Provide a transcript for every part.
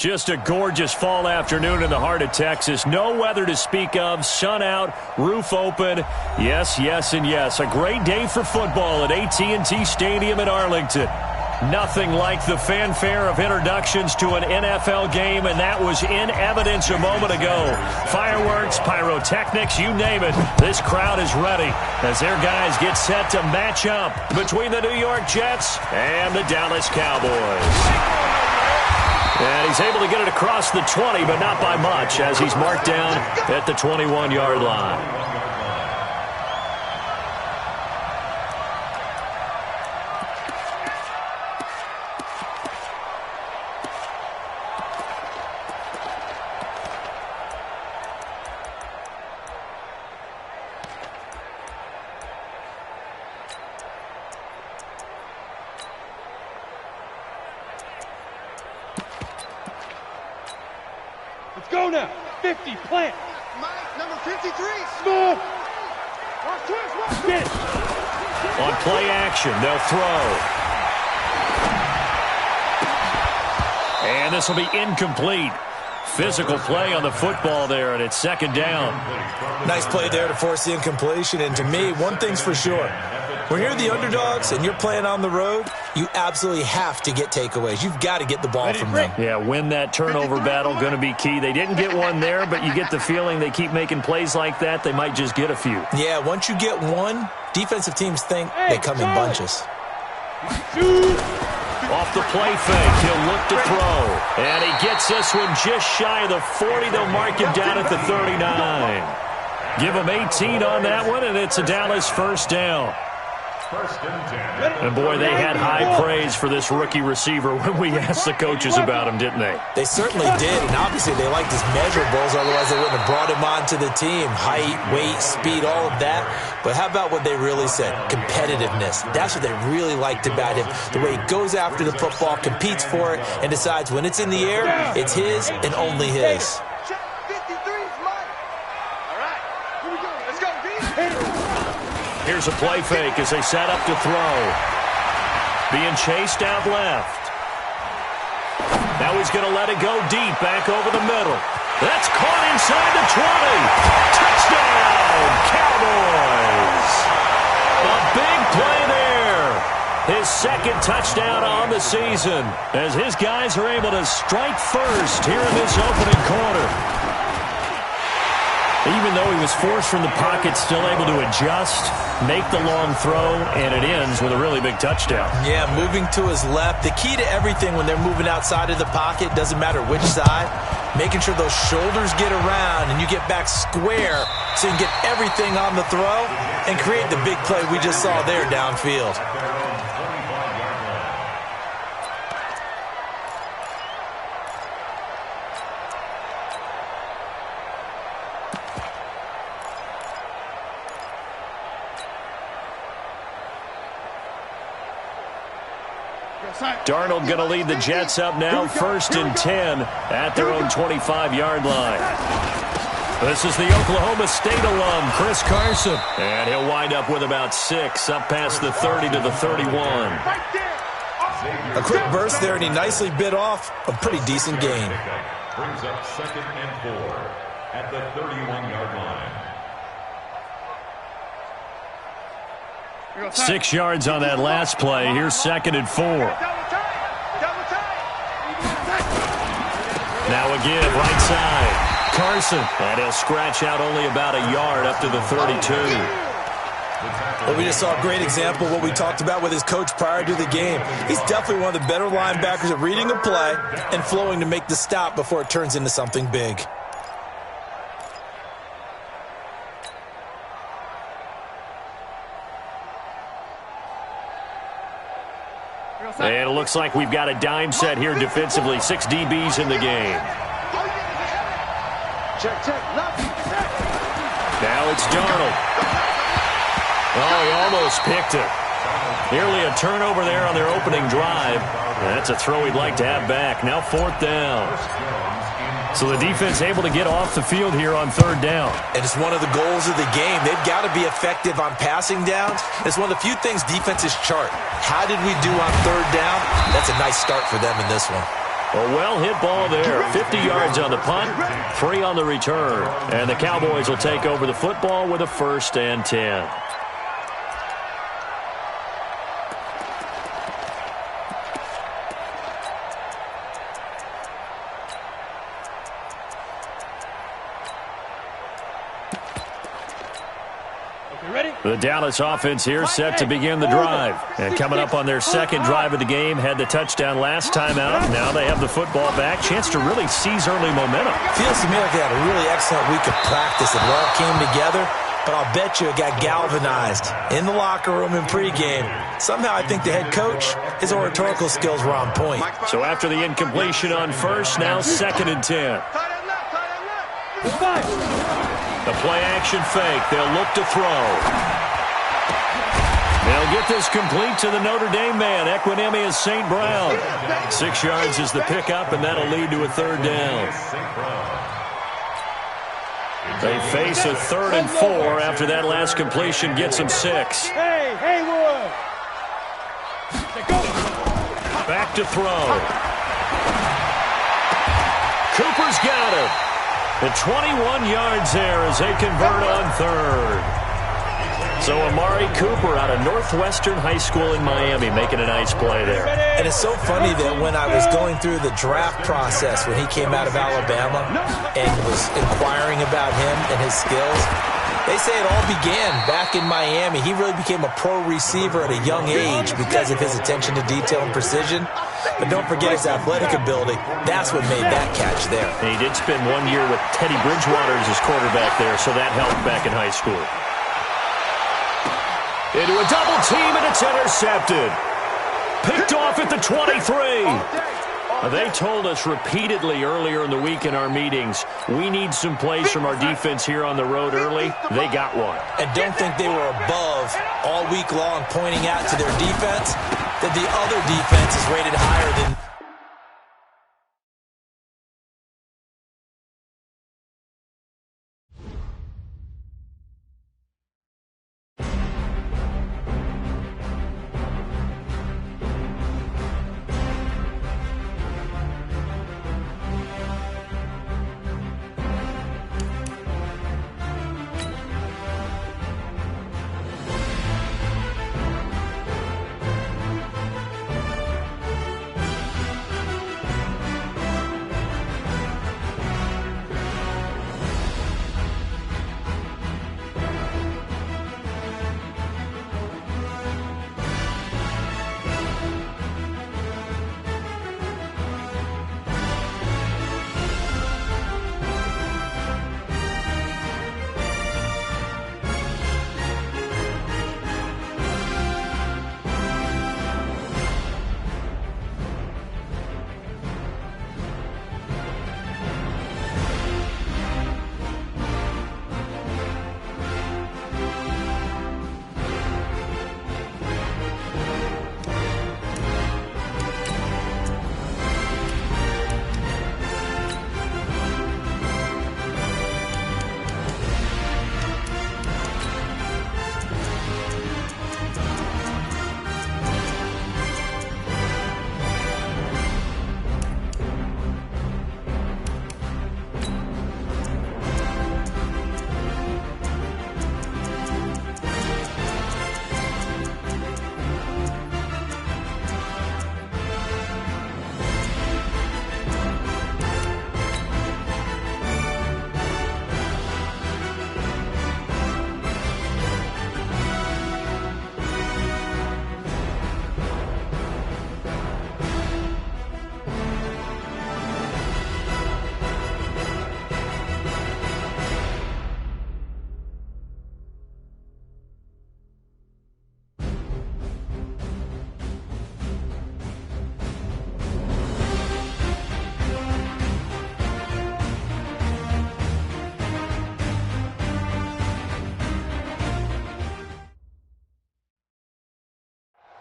Just a gorgeous fall afternoon in the heart of Texas. No weather to speak of. Sun out, roof open. Yes, yes, and yes. A great day for football at AT&T Stadium in Arlington. Nothing like the fanfare of introductions to an NFL game, and that was in evidence a moment ago. Fireworks, pyrotechnics, you name it. This crowd is ready as their guys get set to match up between the New York Jets and the Dallas Cowboys. And he's able to get it across the 20, but not by much, as he's marked down at the 21-yard line. Go now. 50, plant. Mike, number 53. Small. Get. On play action, they'll throw. And this will be incomplete. Physical play on the football there, and it's second down. Nice play there to force the incompletion. And to me, one thing's for sure. When you're the underdogs and you're playing on the road, you absolutely have to get takeaways. You've got to get the ball from them. Yeah, win that turnover battle, going to be key. They didn't get one there, but you get the feeling they keep making plays like that, they might just get a few. Yeah, once you get one, defensive teams think they come in bunches. Off the play fake, he'll look to throw. And he gets this one just shy of the 40. They'll mark him down at the 39. Give him 18 on that one, and it's a Dallas first down. And, boy, they had high praise for this rookie receiver when we asked the coaches about him, didn't they? They certainly did, and obviously they liked his measurables, otherwise they wouldn't have brought him onto the team. Height, weight, speed, all of that. But how about what they really said? Competitiveness. That's what they really liked about him. The way he goes after the football, competes for it, and decides when it's in the air, it's his and only his. Here's a play fake as they set up to throw. Being chased out left. Now he's going to let it go deep, back over the middle. That's caught inside the 20. Touchdown, Cowboys! A big play there. His second touchdown on the season as his guys are able to strike first here in this opening quarter. Even though he was forced from the pocket, still able to adjust, make the long throw, and it ends with a really big touchdown. Yeah, moving to his left. The key to everything when they're moving outside of the pocket, doesn't matter which side, making sure those shoulders get around and you get back square so you can get everything on the throw and create the big play we just saw there downfield. Darnold going to lead the Jets up now, 1st and 10 at their own 25-yard line. This is the Oklahoma State alum, Chris Carson. And he'll wind up with about 6, up past the 30 to the 31. A quick burst there, and he nicely bit off a pretty decent gain. Brings up 2nd and 4 at the 31-yard line. 6 yards on that last play. Here's 2nd and 4. Now a give, right side. Carson. And he'll scratch out only about a yard up to the 32. Well, we just saw a great example of what we talked about with his coach prior to the game. He's definitely one of the better linebackers at reading a play and flowing to make the stop before it turns into something big. And it looks like we've got a dime set here defensively. 6 DBs in the game. Now it's Darnold. Oh, he almost picked it. Nearly a turnover there on their opening drive. That's a throw he'd like to have back. Now 4th down. So the defense able to get off the field here on 3rd down. And it's one of the goals of the game. They've got to be effective on passing downs. It's one of the few things defenses chart. How did we do on 3rd down? That's a nice start for them in this one. A well-hit ball there. 50 yards on the punt, 3 on the return. And the Cowboys will take over the football with a 1st and 10. The Dallas offense here set to begin the drive. And coming up on their second drive of the game, had the touchdown last time out. Now they have the football back. Chance to really seize early momentum. Feels to me like they had a really excellent week of practice. It all came together, but I'll bet you it got galvanized in the locker room in pregame. Somehow I think the head coach, his oratorical skills were on point. So after the incompletion on first, now 2nd and 10. The play-action fake. They'll look to throw. They'll get this complete to the Notre Dame man, Equinemius St. Brown. 6 yards is the pickup, and that'll lead to a 3rd down. They face a 3rd and 4 after that last completion gets them 6. Hey, Haywood! Back to throw. Cooper's got it. The 21 yards there as they convert on 3rd. So Amari Cooper out of Northwestern High School in Miami making a nice play there. And it's so funny that when I was going through the draft process when he came out of Alabama and was inquiring about him and his skills, they say it all began back in Miami. He really became a pro receiver at a young age because of his attention to detail and precision. But don't forget his athletic ability. That's what made that catch there. And he did spend 1 year with Teddy Bridgewater as his quarterback there, so that helped back in high school. Into a double team, and it's intercepted. Picked off at the 23. They told us repeatedly earlier in the week in our meetings, we need some plays from our defense here on the road early. They got one. And don't think they were above all week long pointing out to their defense that the other defense is rated higher than...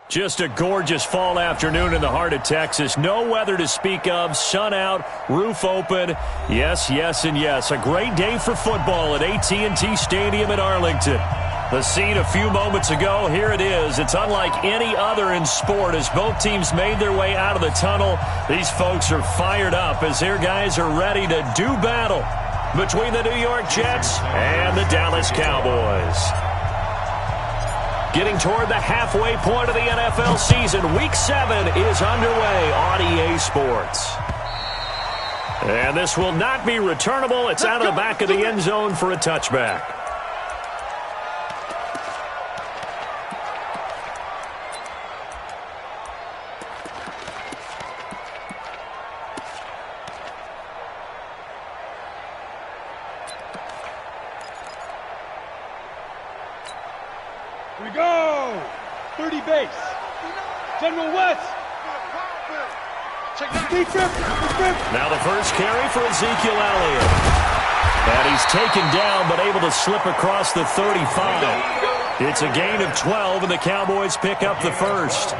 Just a gorgeous fall afternoon in the heart of Texas. No weather to speak of. Sun out, roof open. Yes, yes, and yes. A great day for football at AT&T Stadium in Arlington. The scene a few moments ago, here it is. It's unlike any other in sport as both teams made their way out of the tunnel. These folks are fired up as their guys are ready to do battle between the New York Jets and the Dallas Cowboys. Getting toward the halfway point of the NFL season, Week 7 is underway on EA Sports. And this will not be returnable. It's out of the back of the end zone for a touchback. Here we go! 30 base. General West. Now the first carry for Ezekiel Elliott. And he's taken down but able to slip across the 35. It's a gain of 12 and the Cowboys pick up the first.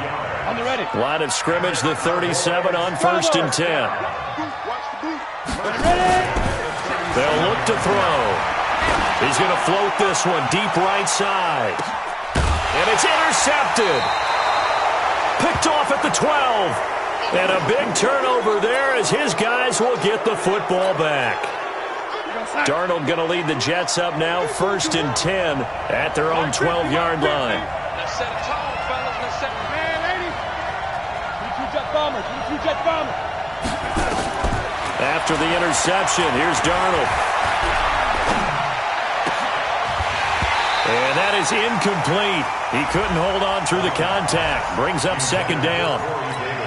On the ready. Line of scrimmage, the 37 on 1st and 10. They'll look to throw. He's going to float this one deep right side. And it's intercepted. Picked off at the 12. And a big turnover there as his guys will get the football back. Darnold going to lead the Jets up now, 1st and 10 at their own 12-yard line. Let's set it tall, fellas. Let's set it. Man, lady. 22 Jet Bomber. 22 Jet Bomber. After the interception, here's Darnold. And that is incomplete. He couldn't hold on through the contact. Brings up 2nd down.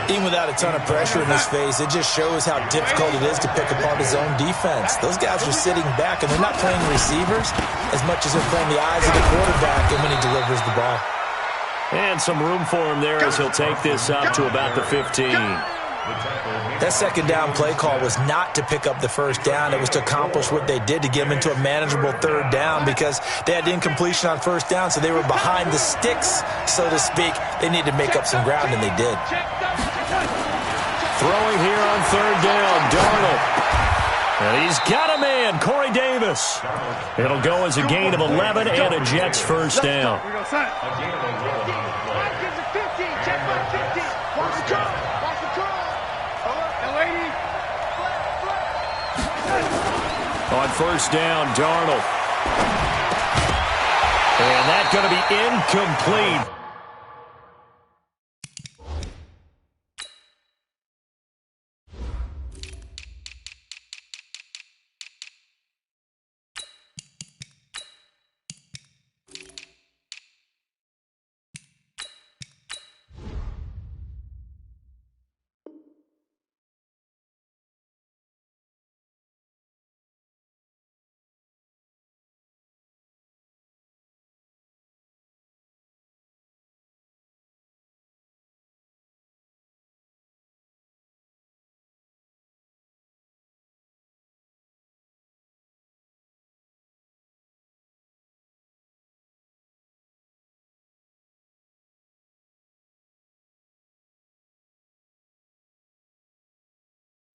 Even without a ton of pressure in his face, it just shows how difficult it is to pick apart his own defense. Those guys are sitting back, and they're not playing receivers as much as they're playing the eyes of the quarterback and when he delivers the ball. And some room for him there as he'll take this up to about the 15. That 2nd down play call was not to pick up the 1st down. It was to accomplish what they did to get them into a manageable 3rd down because they had incompletion on 1st down, so they were behind the sticks, so to speak. They needed to make up some ground, and they did. Throwing here on 3rd down, Darnold. And he's got a man, Corey Davis. It'll go as a gain of 11 and a Jets 1st down. On 1st down, Darnold. And that's going to be incomplete.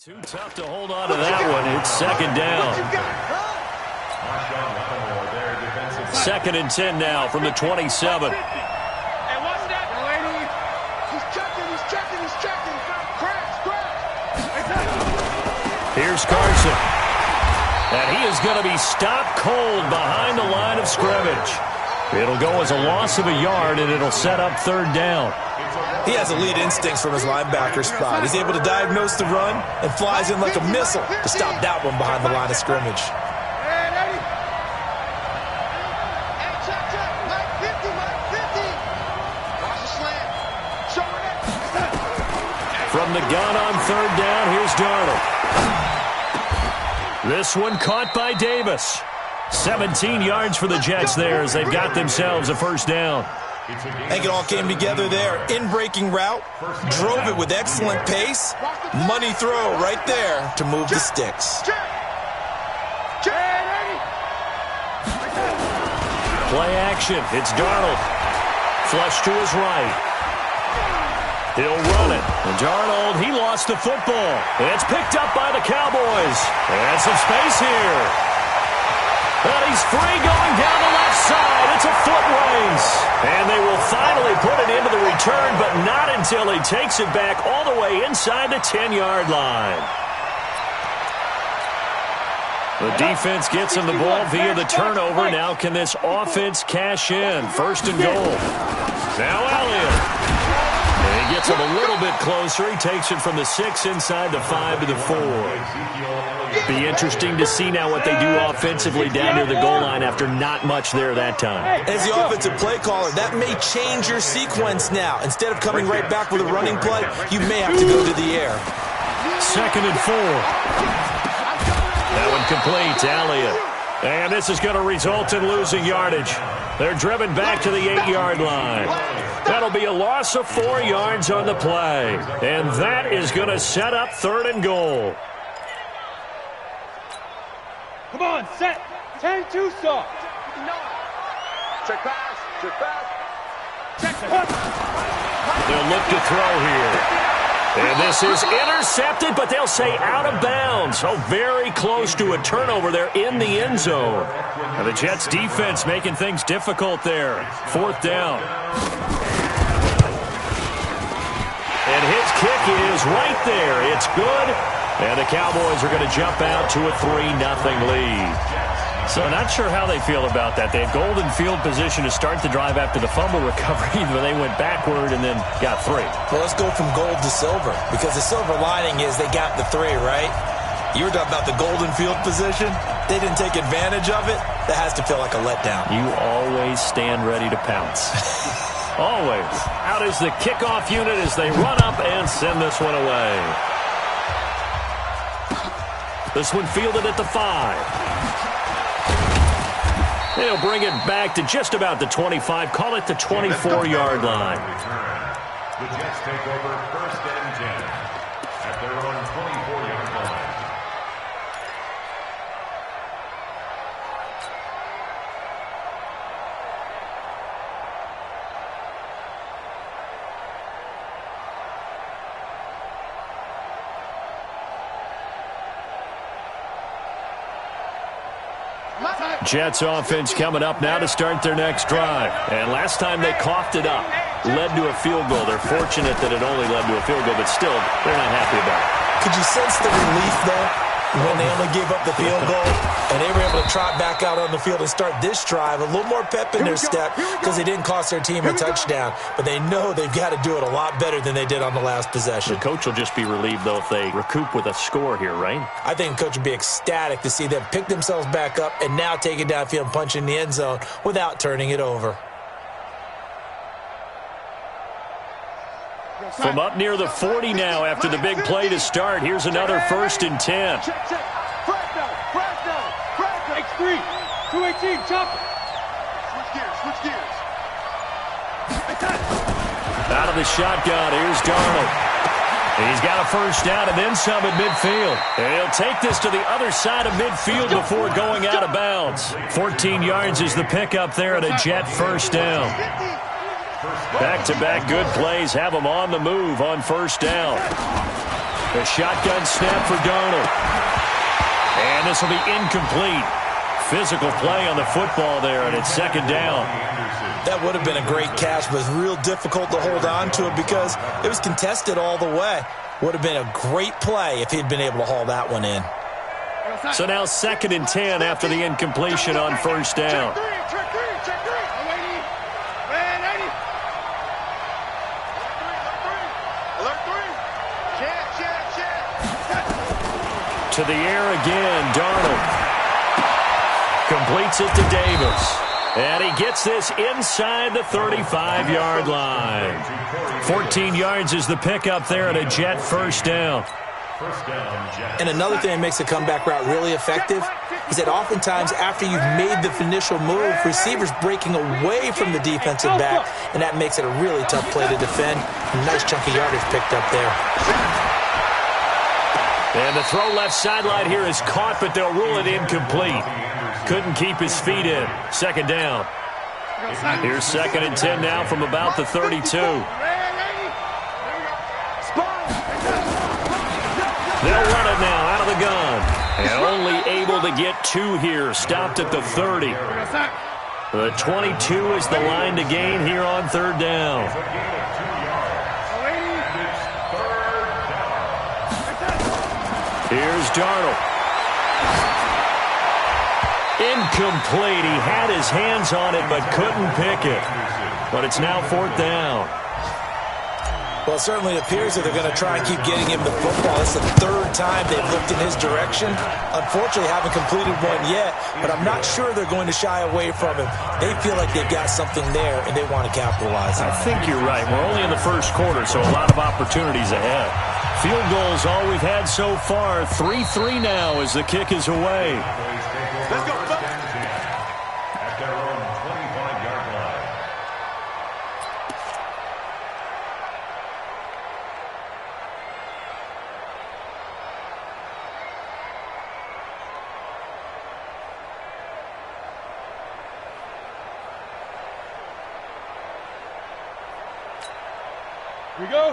Too tough to hold on to that one. It's 2nd down. 2nd and 10 now from the 27. Hey, watch that, lady. He's checking. Crash. Here's Carson. And he is going to be stopped cold behind the line of scrimmage. It'll go as a loss of a yard, and it'll set up 3rd down. He has elite instincts from his linebacker spot. He's able to diagnose the run and flies in like a missile to stop that one behind the line of scrimmage. From the gun on 3rd down, here's Darnold. This one caught by Davis. 17 yards for the Jets there as they've got themselves a 1st down. I think it all came together there. In-breaking route, drove it with excellent pace. Money throw right there to move the sticks. Play action. It's Darnold. Flush to his right. He'll run it. And Darnold, he lost the football. It's picked up by the Cowboys. And some space here. And he's free going down the left side. It's a foot race. And they will finally put it into the return, but not until he takes it back all the way inside the 10-yard line. The defense gets him the ball via the turnover. Now can this offense cash in? First and goal. Now Elliott. And he gets him a little bit closer. He takes it from the 6 inside the 5 to the 4. Be interesting to see now what they do offensively down near the goal line after not much there that time. As the offensive play caller, that may change your sequence now. Instead of coming right back with a running play, you may have to go to the air. Second and 4. That one complete to Elliott. And this is going to result in losing yardage. They're driven back to the 8-yard line. That'll be a loss of 4 yards on the play. And that is going to set up third and goal. Come on, set. 10-2 start. Check pass. Check pass. Check pass. They'll look to throw here. And this is intercepted, but they'll say out of bounds. So very close to a turnover there in the end zone. And the Jets defense making things difficult there. Fourth down. And his kick is right there. It's good. And the Cowboys are going to jump out to a 3-0 lead. So not sure how they feel about that. They had golden field position to start the drive after the fumble recovery, but they went backward and then got 3. Well, let's go from gold to silver, because the silver lining is they got the 3, right? You were talking about the golden field position. They didn't take advantage of it. That has to feel like a letdown. You always stand ready to pounce. Always. Out is the kickoff unit as they run up and send this one away. This one fielded at the 5. They'll bring it back to just about the 25. Call it the 24-yard line. The Jets take over first and 10 at their own 24-yard line. Jets offense coming up now to start their next drive. And last time they coughed it up, led to a field goal. They're fortunate that it only led to a field goal, but still, they're not happy about it. Could you sense the relief, though, when they only gave up the field goal and they were able to trot back out on the field and start this drive? A little more pep in their step because they didn't cost their team a touchdown, but they know they've got to do it a lot better than they did on the last possession. The coach will just be relieved, though, if they recoup with a score here, right? I think the coach would be ecstatic to see them pick themselves back up and now take it downfield and punch in the end zone without turning it over. From up near the 40 now after the big play to start. Here's another first and 10. Check. Crack down. X3. 218. Chop it. Switch gears. Out of the shotgun. Here's Darnold. He's got a first down and then some at midfield. And he'll take this to the other side of midfield before going out of bounds. 14 yards is the pickup there at a Jet first down. Back-to-back good plays have them on the move on first down. The shotgun snap for Darnold. And this will be incomplete. Physical play on the football there, and it's second down. That would have been a great catch, but it's real difficult to hold on to it because it was contested all the way. Would have been a great play if he'd been able to haul that one in. So now second and 10 after the incompletion on first down. To the air again, Darnold. Completes it to Davis. And he gets this inside the 35-yard line. 14 yards is the pickup there at a Jet first down. And another thing that makes the comeback route really effective is that oftentimes after you've made the initial move, receivers breaking away from the defensive back, and that makes it a really tough play to defend. A nice chunk of yardage picked up there. And the throw left sideline here is caught, but they'll rule it incomplete. Couldn't keep his feet in. Second down. Here's second and 10 now from about the 32. They'll run it now out of the gun. And only able to to get 2 here. Stopped at the 30. The 22 is the line to gain here on 3rd down. Here's Darnold. Incomplete. He had his hands on it but couldn't pick it. But it's now 4th down. Well, it certainly appears that they're going to try and keep getting him the football. It's the 3rd time they've looked in his direction. Unfortunately, haven't completed one yet, but I'm not sure they're going to shy away from him. They feel like they've got something there, and they want to capitalize on it. I think you're right. We're only in the 1st quarter, so a lot of opportunities ahead. Field goals all we've had so far. 3-3 now as the kick is away. Let's go. At their own 25-yard line.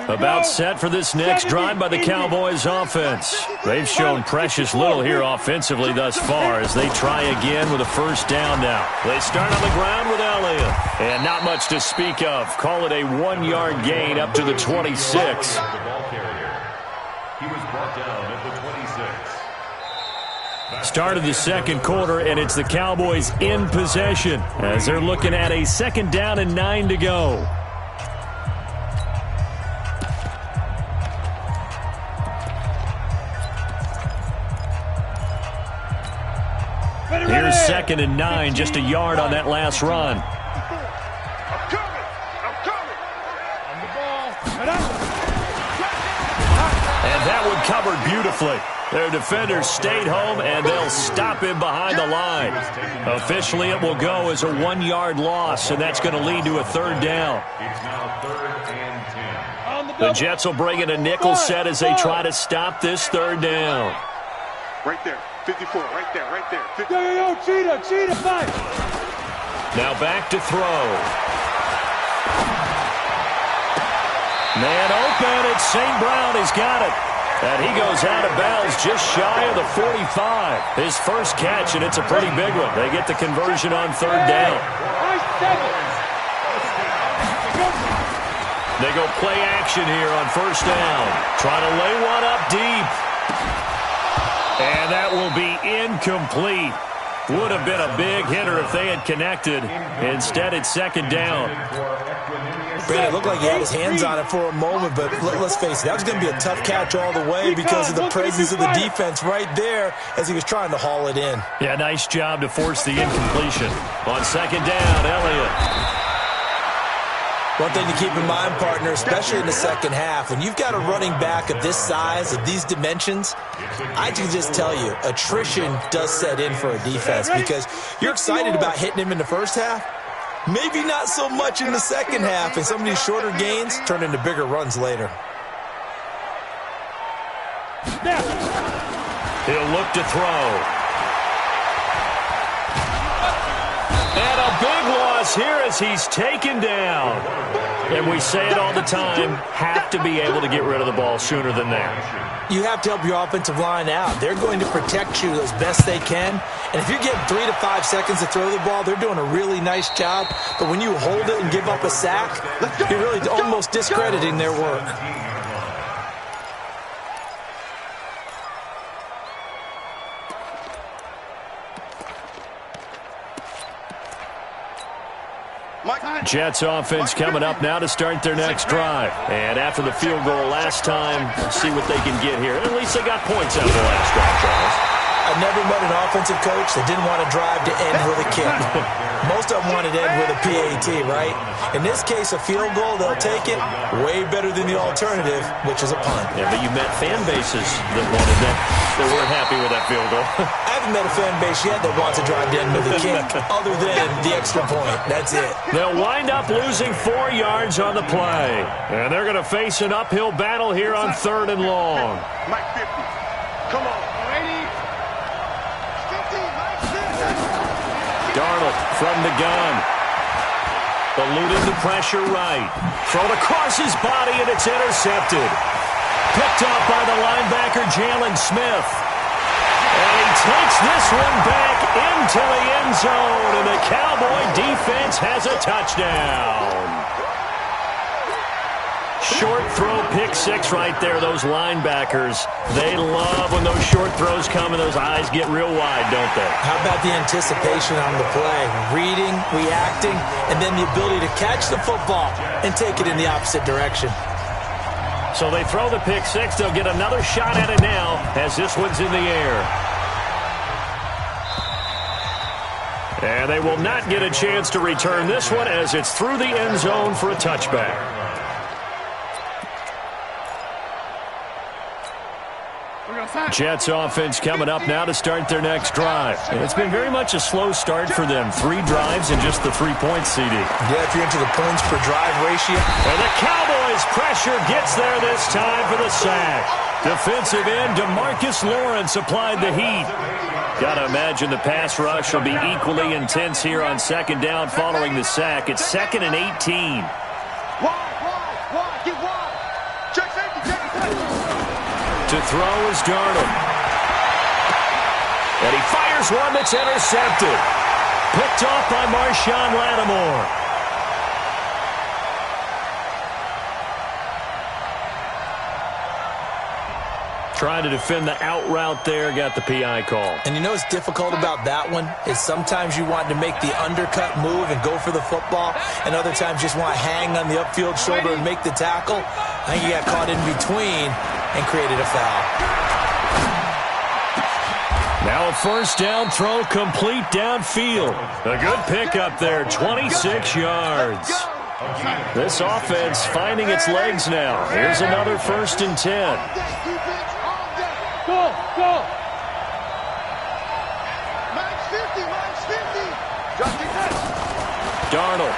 About set for this next drive by the Cowboys offense. They've shown precious little here offensively thus far as they try again with a 1st down now. They start on the ground with Elliott. And not much to speak of. Call it a 1-yard gain up to the 26. The ball carrier. He was brought down at the 26. Start of the 2nd quarter, and it's the Cowboys in possession as they're looking at a 2nd down and 9 to go. Here's 2nd and 9, just a yard on that last run. I'm coming. On the ball. And that one covered beautifully. Their defenders stayed home, and they'll stop him behind the line. Officially, it will go as a 1-yard loss, and that's going to lead to a 3rd down. It's now 3rd and 10. The Jets will bring in a nickel set as they try to stop this 3rd down. Right there. 54, right there. Yo, cheetah, 5. Now back to throw. Man open, it's St. Brown. He's got it. And he goes out of bounds just shy of the 45. His first catch, and it's a pretty big one. They get the conversion on 3rd down. They go play action here on 1st down. Trying to lay one up deep. And that will be incomplete. Would have been a big hitter if they had connected. Instead, it's 2nd down. Brandon, it looked like he had his hands on it for a moment, but let's face it, that was going to be a tough catch all the way because of the presence of the defense right there as he was trying to haul it in. Yeah, nice job to force the incompletion. On 2nd down, Elliott. One thing to keep in mind, partner, especially in the 2nd half, when you've got a running back of this size, of these dimensions, I can just tell you, attrition does set in for a defense because you're excited about hitting him in the 1st half. Maybe not so much in the 2nd half, and some of these shorter gains turn into bigger runs later. He'll look to throw. And a big loss here as he's taken down. And we say it all the time, have to be able to get rid of the ball sooner than that. You have to help your offensive line out. They're going to protect you as best they can. And if you're getting 3 to 5 seconds to throw the ball, they're doing a really nice job. But when you hold it and give up a sack, you're really almost discrediting their work. Jets offense coming up now to start their next drive. And after the field goal last time, see what they can get here. At least they got points out of the last drive, Charles. I've never met an offensive coach that didn't want to drive to end with a kick. Most of them wanted to end with a PAT, right? In this case, a field goal, they'll take it. Way better than the alternative, which is a punt. Yeah, but you met fan bases that wanted that, that weren't happy with that field goal. I haven't met a fan base yet that wants to drive to end with a kick, other than the extra point. That's it. They'll wind up losing 4 yards on the play. And they're going to face an uphill battle here on 3rd and long. Mike 50. Come on. Darnold from the gun. Eluding the pressure right. Thrown across his body, and it's intercepted. Picked up by the linebacker, Jalen Smith. And he takes this one back into the end zone, and the Cowboy defense has a touchdown. Short throw, pick six right there. Those linebackers, they love when those short throws come and those eyes get real wide, don't they? How about the anticipation on the play? Reading, reacting, and then the ability to catch the football and take it in the opposite direction. So they throw the pick six. They'll get another shot at it now as this one's in the air. And they will not get a chance to return this one as it's through the end zone for a touchback. Jets offense coming up now to start their next drive. And it's been very much a slow start for them. 3 drives and just the 3-point CD. Yeah, if you're into the points per drive ratio. And the Cowboys pressure gets there this time for the sack. Defensive end DeMarcus Lawrence applied the heat. Got to imagine the pass rush will be equally intense here on second down following the sack. It's 2nd and 18. To throw is Darnold. And he fires one that's intercepted. Picked off by Marshawn Lattimore. Trying to defend the out route there, got the PI call. And you know what's difficult about that one is sometimes you want to make the undercut move and go for the football, and other times you just want to hang on the upfield shoulder and make the tackle. I think he got caught in between and created a foul. Now a first down throw complete downfield. A good pickup there, 26 yards. This offense finding its legs now. Here's another 1st and 10. Go! Max 50! Darnold.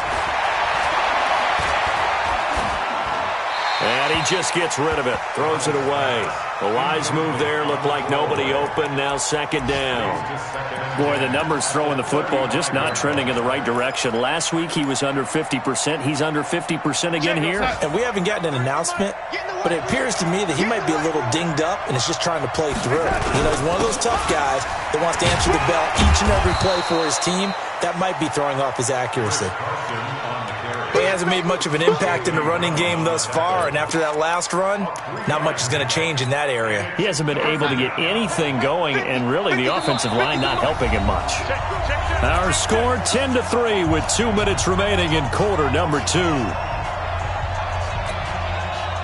And he just gets rid of it. Throws it away. A wise move there. Looked like nobody open. Now 2nd down. Boy, the numbers throwing the football just not trending in the right direction. Last week he was under 50%. He's under 50% again here. And we haven't gotten an announcement, but it appears to me that he might be a little dinged up and is just trying to play through. You know, he's one of those tough guys that wants to answer the bell each and every play for his team. That might be throwing off his accuracy. He hasn't made much of an impact in the running game thus far, and after that last run, not much is going to change in that area. He hasn't been able to get anything going, and really the offensive line not helping him much. Our score 10-3 with 2 minutes remaining in quarter number 2.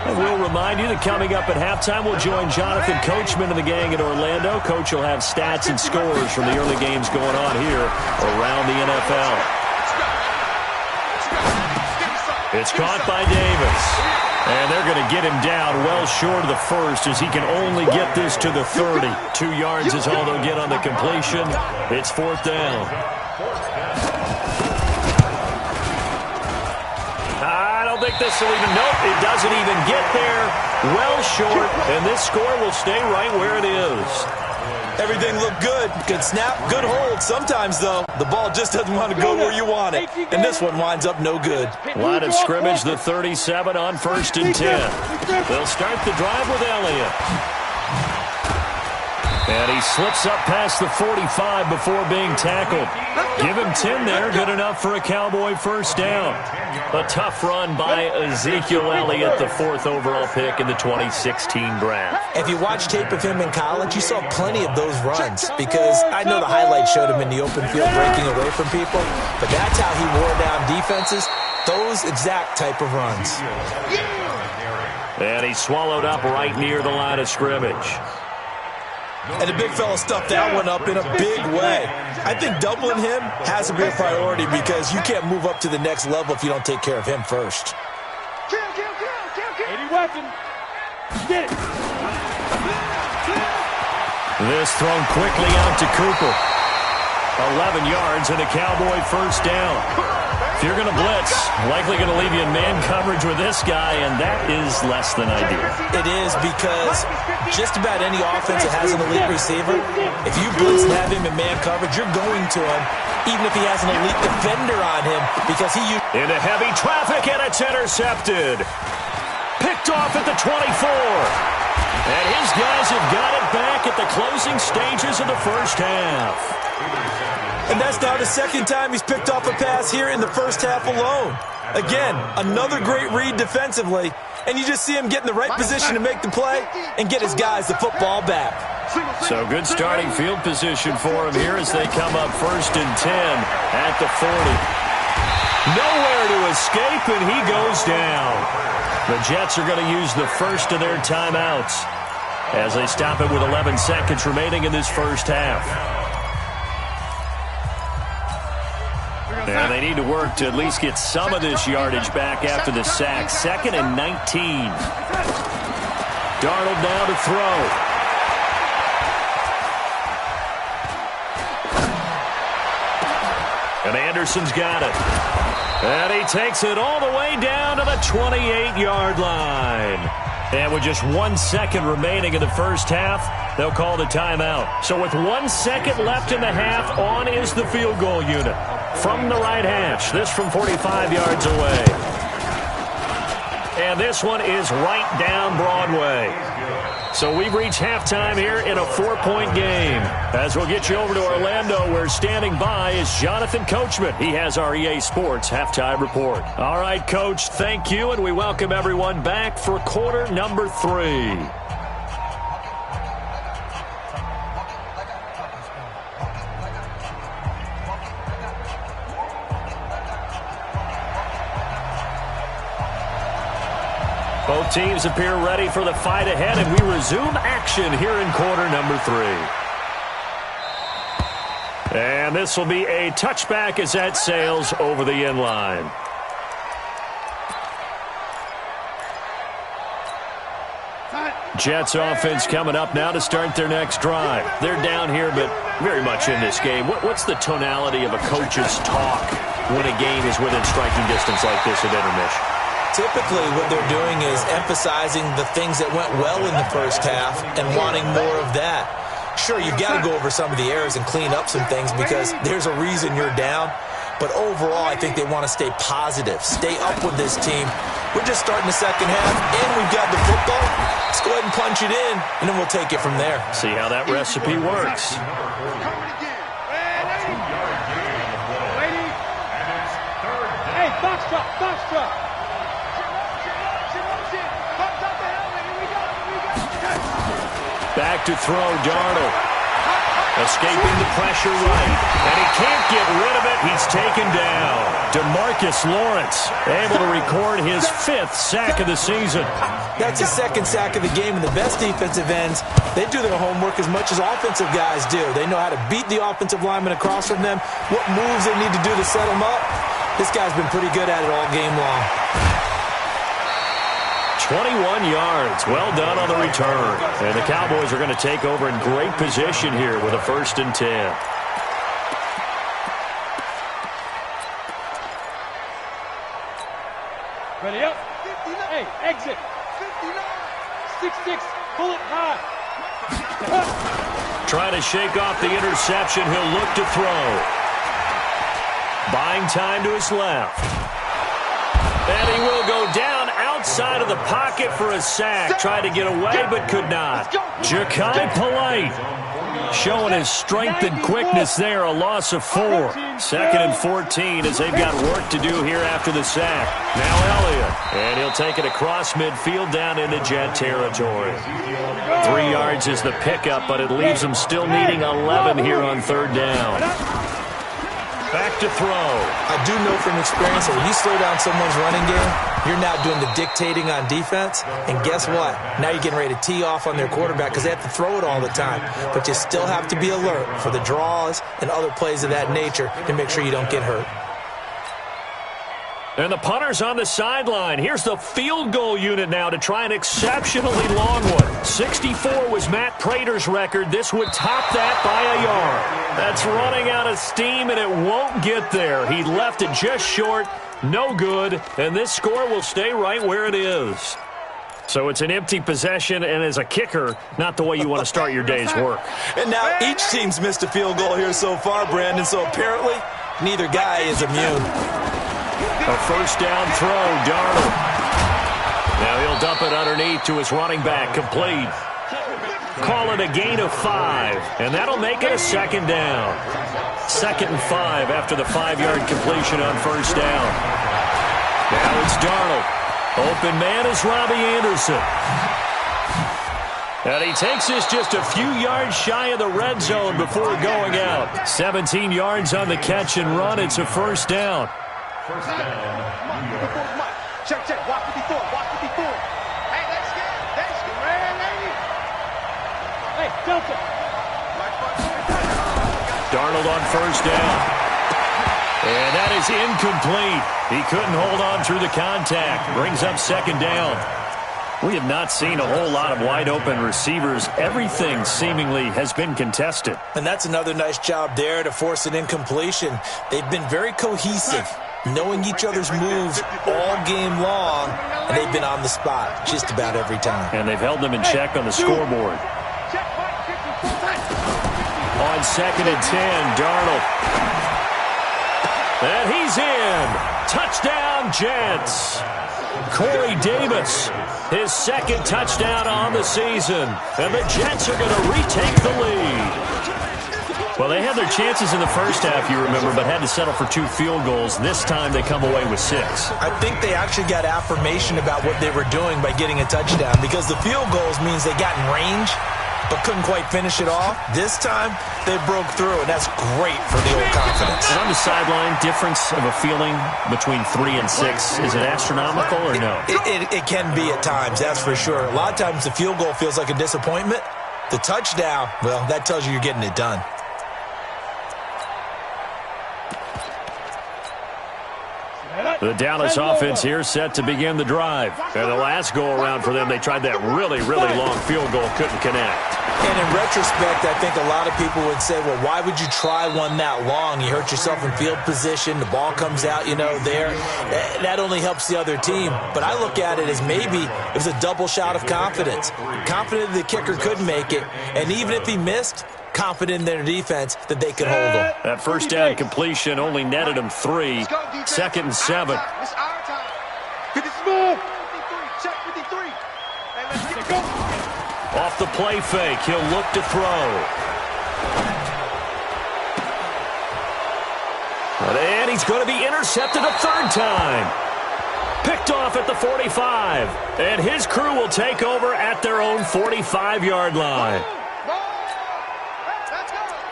And we'll remind you that coming up at halftime, we'll join Jonathan Coachman and the gang in Orlando. Coach will have stats and scores from the early games going on here around the NFL. It's caught by Davis. And they're going to get him down well short of the first as he can only get this to the 30. 2 yards is all they'll get on the completion. It's 4th down. I don't think this will even, nope, it doesn't even get there. Well short, and this score will stay right where it is. Everything looked good. Good snap, good hold. Sometimes, though, the ball just doesn't want to go where you want it. And this one winds up no good. Line of scrimmage, the 37 on 1st and 10. They'll start the drive with Elliott. And he slips up past the 45 before being tackled. Give him 10 there, good enough for a Cowboy first down. A tough run by Ezekiel Elliott, the 4th overall pick in the 2016 draft. If you watch tape of him in college, you saw plenty of those runs because I know the highlights showed him in the open field breaking away from people, but that's how he wore down defenses, those exact type of runs. And he swallowed up right near the line of scrimmage. And the big fella stuffed that one up in a big way. I think doubling him has to be a priority because you can't move up to the next level if you don't take care of him first. Kill. 80 weapon. Get it. This thrown quickly out to Cooper. 11 yards and a Cowboy first down. If you're going to blitz, likely going to leave you in man coverage with this guy, and that is less than ideal. It is because just about any offense that has an elite receiver, if you blitz and have him in man coverage, you're going to him, even if he has an elite defender on him, because he... Into heavy traffic, and it's intercepted. Picked off at the 24. And his guys have got it back at the closing stages of the first half. And that's now the second time he's picked off a pass here in the first half alone. Again, another great read defensively, and you just see him get in the right position to make the play and get his guys the football back. So good starting field position for him here as they come up 1st and 10 at the 40. Nowhere to escape, and he goes down. The Jets are going to use the first of their timeouts as they stop it with 11 seconds remaining in this first half. And they need to work to at least get some of this yardage back after the sack. 2nd and 19. Darnold now to throw. And Anderson's got it. And he takes it all the way down to the 28-yard line. And with just 1 second remaining in the first half, they'll call the timeout. So with 1 second left in the half, on is the field goal unit. From the right hash, this from 45 yards away. And this one is right down Broadway. So we've reached halftime here in a 4-point game. As we'll get you over to Orlando, where standing by is Jonathan Coachman. He has our EA Sports Halftime Report. All right, Coach, thank you, and we welcome everyone back for quarter number 3. Both teams appear ready for the fight ahead, and we resume action here in quarter number 3. And this will be a touchback as that sails over the end line. Jets offense coming up now to start their next drive. They're down here, but very much in this game. What's the tonality of a coach's talk when a game is within striking distance like this at intermission? Typically, what they're doing is emphasizing the things that went well in the first half and wanting more of that. Sure, you've got to go over some of the errors and clean up some things because there's a reason you're down. But overall, I think they want to stay positive, stay up with this team. We're just starting the second half, and we've got the football. Let's go ahead and punch it in, and then we'll take it from there. See how that recipe works. Hey, box drop. Back to throw, Darnold. Escaping the pressure right. And he can't get rid of it. He's taken down. DeMarcus Lawrence able to record his 5th sack of the season. That's his 2nd sack of the game, and the best defensive ends, they do their homework as much as offensive guys do. They know how to beat the offensive lineman across from them, what moves they need to do to set them up. This guy's been pretty good at it all game long. 21 yards. Well done on the return. And the Cowboys are going to take over in great position here with a 1st and 10. Ready up. Hey, exit. 6-6. Pull it high. Trying to shake off the interception. He'll look to throw. Buying time to his left. And he will go down outside of the pocket for a sack. Tried to get away, but could not. Ja'Kai Polite showing his strength and quickness there. A loss of 4. 2nd and 14 as they've got work to do here after the sack. Now Elliott. And he'll take it across midfield down into Jet territory. 3 yards is the pickup, but it leaves them still needing 11 here on 3rd down. Back to throw. I do know from experience that when you slow down someone's running game, you're now doing the dictating on defense. And guess what? Now you're getting ready to tee off on their quarterback because they have to throw it all the time. But you still have to be alert for the draws and other plays of that nature to make sure you don't get hurt. And the punter's on the sideline. Here's the field goal unit now to try an exceptionally long one. 64 was Matt Prater's record. This would top that by a yard. That's running out of steam, and it won't get there. He left it just short. No good. And this score will stay right where it is. So it's an empty possession, and as a kicker, not the way you want to start your day's work. And now each team's missed a field goal here so far, Brandon, so apparently neither guy is immune. A 1st down throw, Darnold. Now he'll dump it underneath to his running back, complete. Call it a gain of 5, and that'll make it a second down. 2nd and 5 after the 5-yard completion on first down. Now it's Darnold. Open man is Robbie Anderson. And he takes this just a few yards shy of the red zone before going out. 17 yards on the catch and run. It's a first down. First down, New York. Check. Walk it before. Hey, that's good. Man, lady. Hey, Delta. Darnold on first down. And that is incomplete. He couldn't hold on through the contact. Brings up second down. We have not seen a whole lot of wide-open receivers. Everything seemingly has been contested. And that's another nice job there to force an incompletion. They've been very cohesive, knowing each other's moves all game long, and they've been on the spot just about every time. And they've held them in check on the scoreboard. On 2nd and 10, Darnold. And he's in. Touchdown, Jets. Corey Davis, his 2nd touchdown on the season. And the Jets are going to retake the lead. Well, they had their chances in the first half, you remember, but had to settle for 2 field goals. This time they come away with 6. I think they actually got affirmation about what they were doing by getting a touchdown, because the field goals means they got in range but couldn't quite finish it off. This time, they broke through, and that's great for the old confidence. And on the sideline, difference of a feeling between 3 and 6, is it astronomical or no? It can be at times, that's for sure. A lot of times the field goal feels like a disappointment. The touchdown, well, that tells you you're getting it done. The Dallas offense here set to begin the drive. And the last go-around for them, they tried that really long field goal, couldn't connect. And in retrospect, I think a lot of people would say, well, why would you try one that long? You hurt yourself in field position. The ball comes out, there. That only helps the other team. But I look at it as maybe it was a double shot of confidence. Confident the kicker could make it. And even if he missed, confident in their defense that they could hold them. That first down completion only netted them 3. 2nd and 7. It's our time. 54. 53. Check 53. Hey, let's get go. Off the play fake, he'll look to throw. And he's going to be intercepted a 3rd time. Picked off at the 45. And his crew will take over at their own 45-yard line.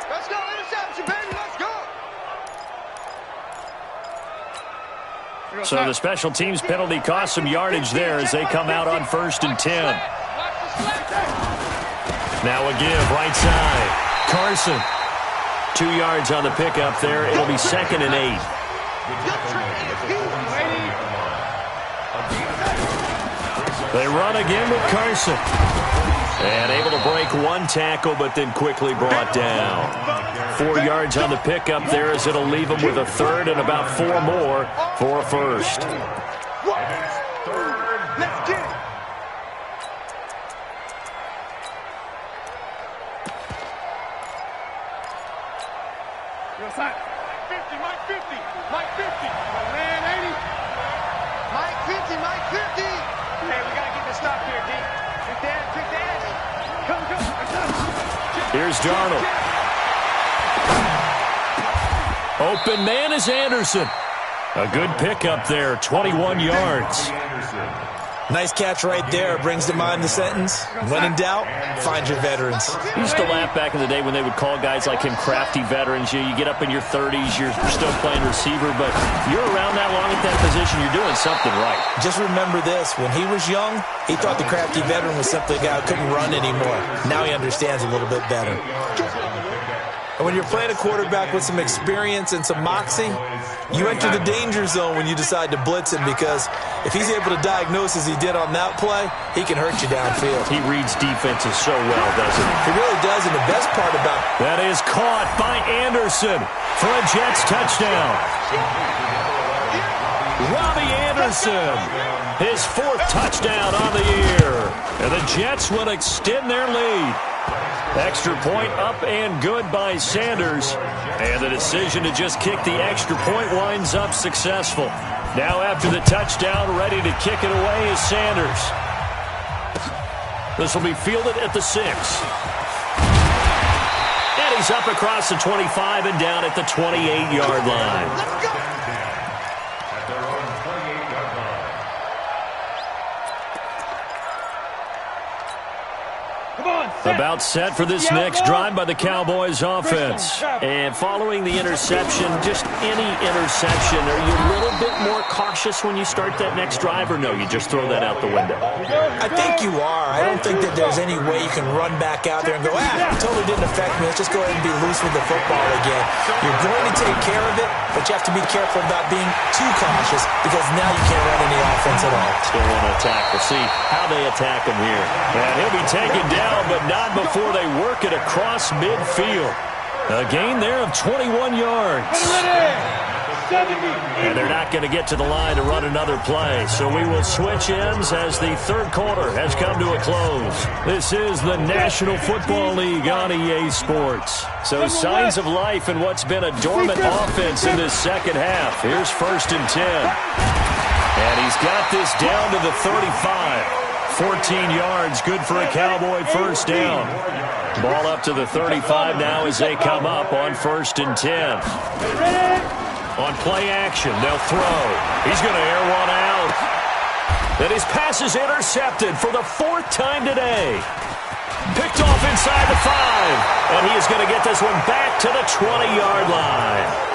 Let's go. Interception, baby. Let's go. So the special teams penalty cost some yardage there as they come out on 1st and 10. Now a give, right side. Carson. 2 yards on the pickup there. It'll be 2nd and 8. They run again with Carson. And able to break 1 tackle, but then quickly brought down. 4 yards on the pickup there as it'll leave them with a 3rd and about 4 more for a 1st. Let's get it. Mike 50. Mike 50. Man, ain't he? Mike 50. Hey, we got to get this stop here, D. Quick dash. Come. Here's Darnold. Open man is Anderson. A good pickup there, 21 yards. Nice catch right there. Brings to mind the sentence, when in doubt, find your veterans. I used to laugh back in the day when they would call guys like him crafty veterans. You get up in your 30s, you're still playing receiver, but you're around that long at that position, you're doing something right. Just remember this. When he was young, he thought the crafty veteran was simply a guy who couldn't run anymore. Now he understands a little bit better. And when you're playing a quarterback with some experience and some moxie, you enter the danger zone when you decide to blitz him, because if he's able to diagnose as he did on that play, he can hurt you downfield. He reads defenses so well, doesn't he? He really does, and the best part about that is caught by Anderson for a Jets touchdown. Robbie Anderson, his 4th touchdown on the year. And the Jets will extend their lead. Extra point up and good by Sanders. And the decision to just kick the extra point winds up successful. Now after the touchdown, ready to kick it away is Sanders. This will be fielded at the 6. And he's up across the 25 and down at the 28-yard line. Let's go. At their own 28-yard line. About set for this next drive by the Cowboys offense. And following the interception, just any interception, are you a little bit more cautious when you start that next drive, or no, you just throw that out the window? I think you are. I don't think that there's any way you can run back out there and go, it totally didn't affect me. Let's just go ahead and be loose with the football again. You're going to take care of it, but you have to be careful about being too cautious because now you can't run any offense at all. Still want to attack. We'll see how they attack him here. And he'll be taken down, but not before they work it across midfield. A gain there of 21 yards. And they're not going to get to the line to run another play. So we will switch ends as the third quarter has come to a close. This is the National Football League on EA Sports. So signs of life in what's been a dormant offense in this second half. Here's 1st and 10. And he's got this down to the 35. 14 yards, good for a Cowboy first down. Ball up to the 35 now as they come up on 1st and 10. On play action, they'll throw. He's going to air one out. Then his pass is intercepted for the 4th time today. Picked off inside the 5. And he is going to get this one back to the 20-yard line.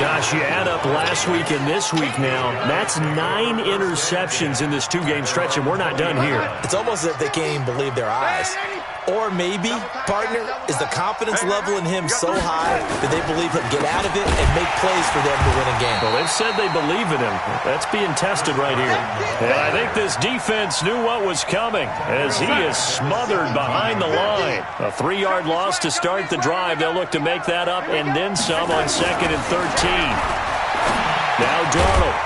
Gosh, you add up last week and this week now, that's 9 interceptions in this 2-game stretch, and we're not done here. It's almost as if they can't even believe their eyes. Or maybe, partner, is the confidence level in him so high that they believe he'll get out of it and make plays for them to win a game. Well, they've said they believe in him. That's being tested right here. And I think this defense knew what was coming as he is smothered behind the line. A 3-yard loss to start the drive. They'll look to make that up and then some on 2nd and 13. Now Darnold.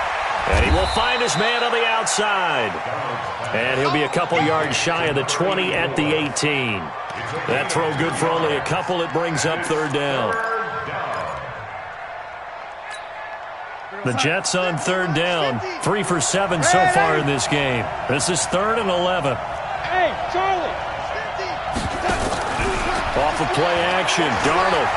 And he will find his man on the outside. And he'll be a couple yards shy of the 20 at the 18. That throw good for only a couple. It brings up 3rd down. The Jets on 3rd down. 3 for 7 so far in this game. This is 3rd and 11. Hey, Charlie. Off of play action, Darnold.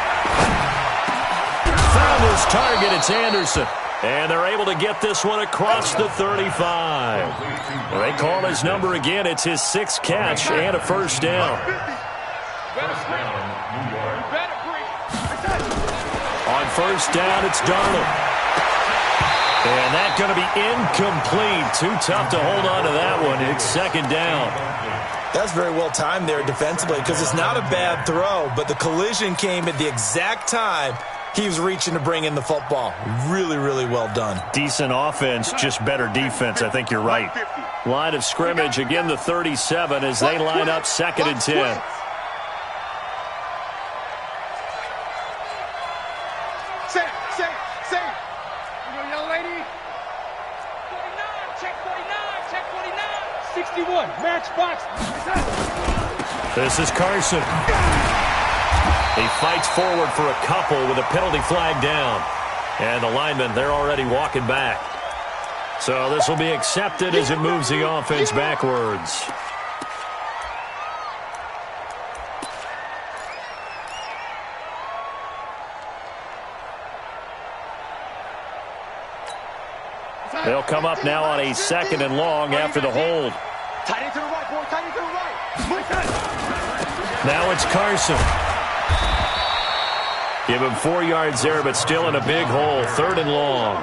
Found his target. It's Anderson. And they're able to get this one across the 35. Well, they call his number again. It's his 6th catch and a first down. On first down, it's Darnold. And that's going to be incomplete. Too tough to hold on to that one. It's 2nd down. That's very well timed there defensively because it's not a bad throw, but the collision came at the exact time he was reaching to bring in the football. Really, really well done. Decent offense, just better defense. I think you're right. Line of scrimmage, again the 37 as they line up 2nd and 10. Say. Young lady. 49, check 49. 61, matchbox. This is Carson. He fights forward for a couple with a penalty flag down. And the linemen, they're already walking back. So this will be accepted as it moves the offense backwards. They'll come up now on a 2nd and long after the hold. Tight end to the right, boy. Tight end to the right. Now it's Carson. Give him 4 yards there, but still in a big hole. 3rd and long.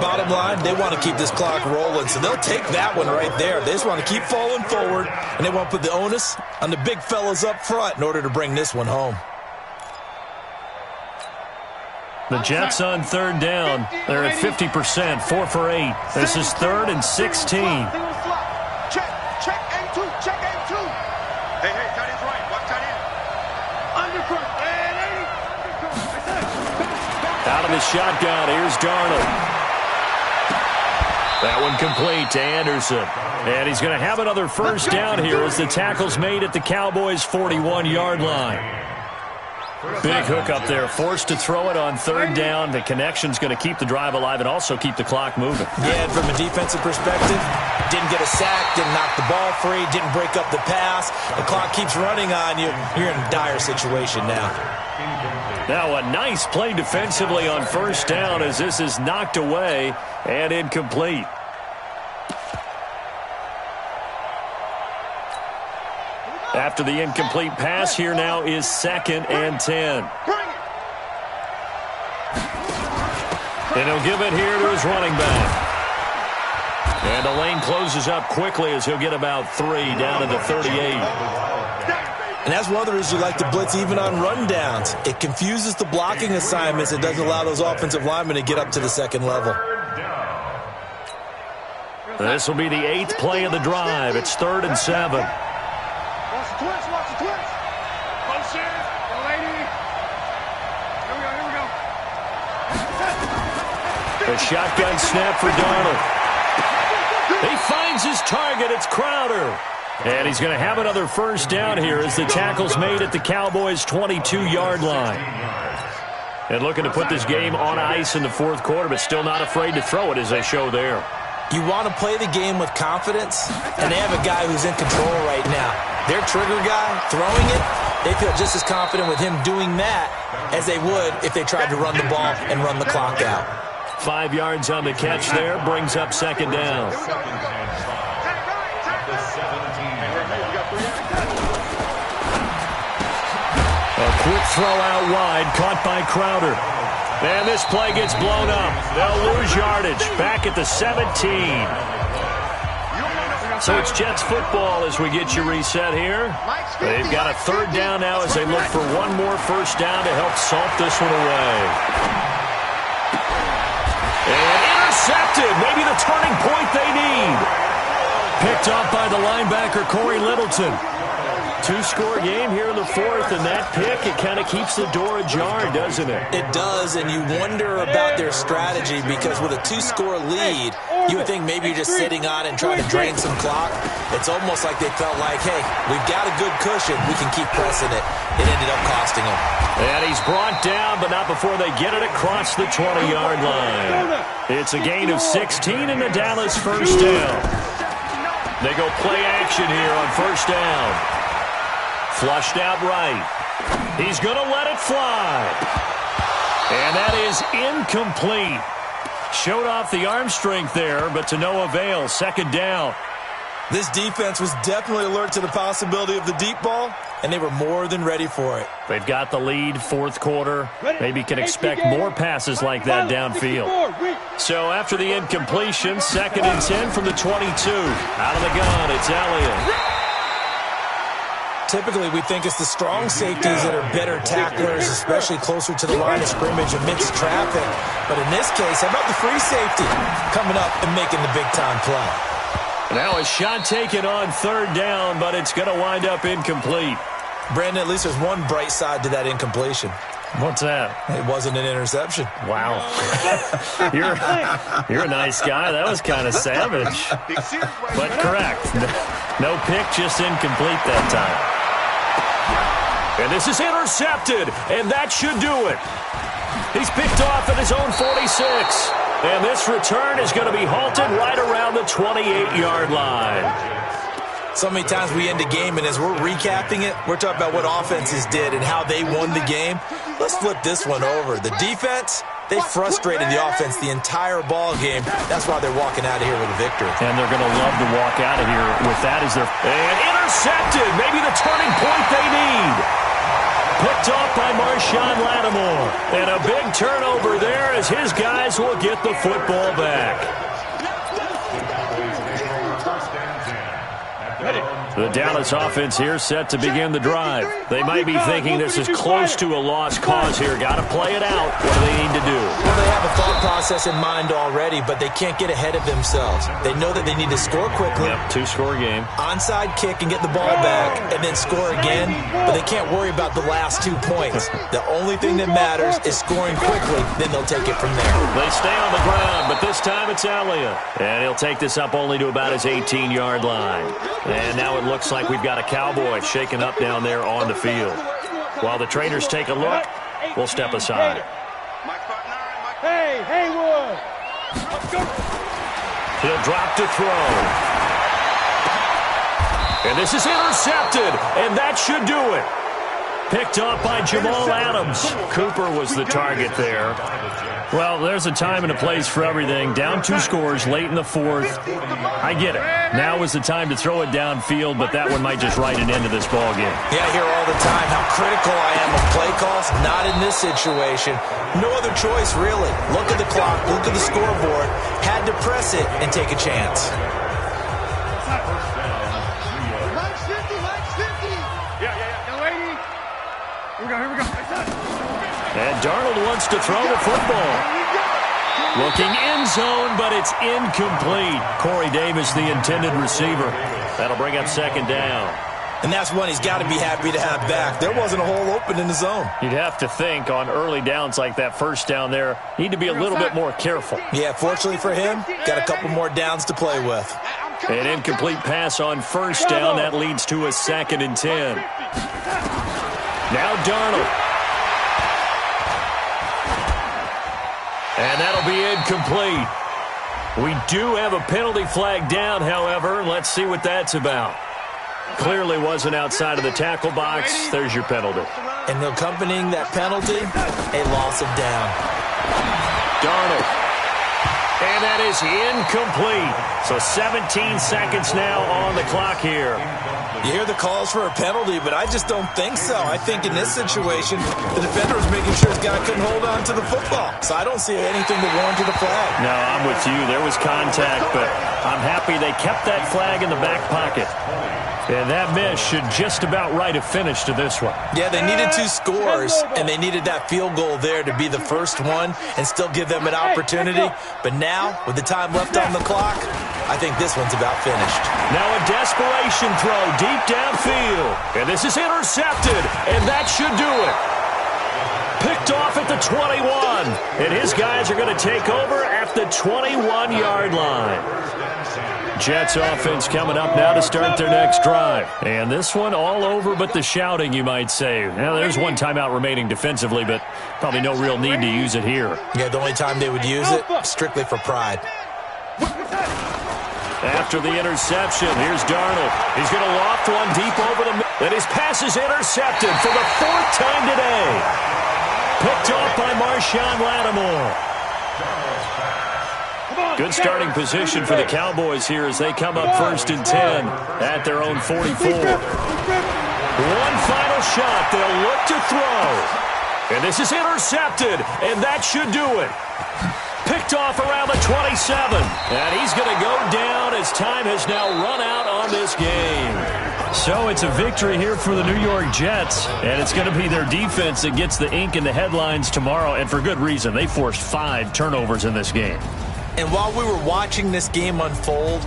Bottom line, they want to keep this clock rolling, so they'll take that one right there. They just want to keep falling forward, and they want to put the onus on the big fellas up front in order to bring this one home. The Jets on 3rd down. They're at 50%, 4 for 8. This is 3rd and 16. Check A2, check A2. Hey, tight end's right. Watch tight end. Undercut, and 80. Out of the shotgun, here's Darnold. That one complete to Anderson. And he's going to have another first down here as the tackle's made at the Cowboys' 41-yard line. Big hook up there, forced to throw it on 3rd down. The connection's going to keep the drive alive and also keep the clock moving. Yeah, and from a defensive perspective, didn't get a sack, didn't knock the ball free, didn't break up the pass. The clock keeps running on you. You're in a dire situation now. Now a nice play defensively on first down as this is knocked away and incomplete. After the incomplete pass, here now is 2nd and 10. And he'll give it here to his running back. And the lane closes up quickly as he'll get about 3 down to the 38. And that's one of the reasons you like to blitz even on rundowns. It confuses the blocking assignments. It doesn't allow those offensive linemen to get up to the second level. This will be the 8th play of the drive. It's 3rd and 7. Watch the twist, watch the twist. Close here, young lady. Here we go, here we go. A shotgun snap for Darnold. He finds his target. It's Crowder. And he's going to have another first down here as the tackle's made at the Cowboys' 22-yard line. And looking to put this game on ice in the 4th quarter, but still not afraid to throw it as they show there. You want to play the game with confidence, and they have a guy who's in control right now. Their trigger guy, throwing it, they feel just as confident with him doing that as they would if they tried to run the ball and run the clock out. 5 yards on the catch there, brings up 2nd down. A quick throw out wide, caught by Crowder. And this play gets blown up. They'll lose yardage, back at the 17. So it's Jets football as we get you reset here. They've got a 3rd down now as they look for one more first down to help salt this one away. And intercepted, maybe the turning point they need. Picked up by the linebacker, Corey Littleton. 2-score game here in the 4th, and that pick, it kind of keeps the door ajar, doesn't it? It does, and you wonder about their strategy because with a 2-score lead, you would think maybe you're just sitting on it and trying to drain some clock. It's almost like they felt like, hey, we've got a good cushion. We can keep pressing it. It ended up costing them. And he's brought down, but not before they get it across the 20-yard line. It's a gain of 16 in the Dallas first down. They go play action here on first down. Flushed out right. He's going to let it fly. And that is incomplete. Showed off the arm strength there, but to no avail. 2nd down. This defense was definitely alert to the possibility of the deep ball, and they were more than ready for it. They've got the lead, 4th quarter. Maybe can expect more passes like that downfield. So after the incompletion, 2nd and 10 from the 22. Out of the gun, it's Elliott. Typically, we think it's the strong safeties that are better tacklers, especially closer to the line of scrimmage amidst traffic. But in this case, how about the free safety coming up and making the big-time play? Now a shot taken on 3rd down, but it's going to wind up incomplete. Brandon, at least there's one bright side to that incompletion. What's that? It wasn't an interception. Wow. You're a nice guy. That was kind of savage. But correct. No pick, just incomplete that time. And this is intercepted, and that should do it. He's picked off at his own 46. And this return is going to be halted right around the 28-yard line. So many times we end a game, and as we're recapping it, we're talking about what offenses did and how they won the game. Let's flip this one over. The defense, they frustrated the offense the entire ball game. That's why they're walking out of here with a victory. And they're going to love to walk out of here with that as their... And intercepted! Maybe the turning point they need. Picked off by Marshawn Lattimore. And a big turnover there as his guys will get the football back. The Dallas offense here set to begin the drive. They might be thinking this is close to a lost cause here. Got to play it out. What do they need to do? Well, they have a thought process in mind already, but they can't get ahead of themselves. They know that they need to score quickly. Yep, 2-score game. Onside kick and get the ball back and then score again, but they can't worry about the last 2 points. The only thing that matters is scoring quickly, then they'll take it from there. They stay on the ground, but this time it's Elliott. And he'll take this up only to about his 18-yard line. And now it looks like we've got a Cowboy shaken up down there on the field. While the trainers take a look, we'll step aside. Hey, Haywood! He'll drop to throw. And this is intercepted, and that should do it. Picked off by Jamal Adams. Cooper was the target there. Well, there's a time and a place for everything. Down 2 scores late in the 4th. I get it. Now is the time to throw it downfield, but that one might just write an end to this ball game. Yeah, I hear all the time how critical I am of play calls. Not in this situation. No other choice, really. Look at the clock. Look at the scoreboard. Had to press it and take a chance. Mike's 50, Mike's 50. Yeah. No, 80. Here we go. And Darnold wants to throw the football. Looking end zone, but it's incomplete. Corey Davis, the intended receiver. That'll bring up 2nd down. And that's one he's got to be happy to have back. There wasn't a hole open in the zone. You'd have to think on early downs like that, 1st down there, need to be a little bit more careful. Yeah, fortunately for him, got a couple more downs to play with. An incomplete pass on 1st down. That leads to a 2nd and 10. Now Darnold. And that'll be incomplete. We do have a penalty flag down, however. Let's see what that's about. Clearly wasn't outside of the tackle box. There's your penalty. And accompanying that penalty, a loss of down. Darnold. And that is incomplete. So 17 seconds now on the clock here. You hear the calls for a penalty, but I just don't think so. I think in this situation, the defender was making sure his guy couldn't hold on to the football. So I don't see anything that warranted a flag. No, I'm with you. There was contact, but I'm happy they kept that flag in the back pocket. And that miss should just about write a finish to this one. Yeah, they needed 2 scores, and they needed that field goal there to be the first one and still give them an opportunity. But now, with the time left on the clock, I think this one's about finished. Now a desperation throw deep downfield. And this is intercepted, and that should do it. Picked off at the 21. And his guys are going to take over at the 21-yard line. Jets offense coming up now to start their next drive. And this one all over but the shouting, you might say. Now, there's one timeout remaining defensively, but probably no real need to use it here. Yeah, the only time they would use it, strictly for pride. After the interception, here's Darnold. He's going to loft one deep over the middle. And his pass is intercepted for the 4th time today. Picked off by Marshawn Lattimore. Good starting position for the Cowboys here as they come up 1st and 10 at their own 44. One final shot. They'll look to throw. And this is intercepted, and that should do it. Picked off around the 27. And he's going to go down as time has now run out on this game. So it's a victory here for the New York Jets, and it's going to be their defense that gets the ink in the headlines tomorrow, and for good reason. They forced 5 turnovers in this game. And while we were watching this game unfold,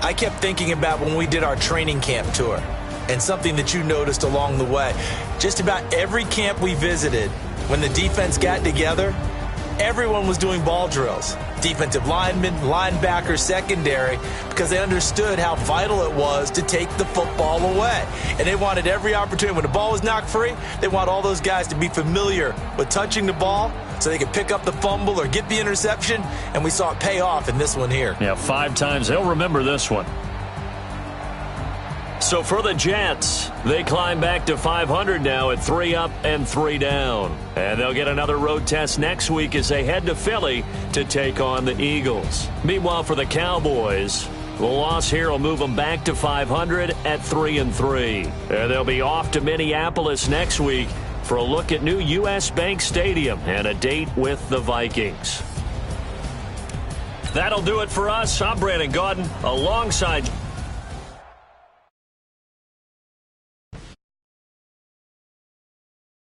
I kept thinking about when we did our training camp tour and something that you noticed along the way. Just about every camp we visited, when the defense got together, everyone was doing ball drills. Defensive linemen, linebackers, secondary, because they understood how vital it was to take the football away. And they wanted every opportunity. When the ball was knocked free, they want all those guys to be familiar with touching the ball so they could pick up the fumble or get the interception. And we saw it pay off in this one here. Yeah, 5 times. They'll remember this one. So for the Jets, they climb back to 500 now at 3 up and 3 down. And they'll get another road test next week as they head to Philly to take on the Eagles. Meanwhile, for the Cowboys, the loss here will move them back to 500 at 3 and 3. And they'll be off to Minneapolis next week for a look at new U.S. Bank Stadium and a date with the Vikings. That'll do it for us. I'm Brandon Gaudin alongside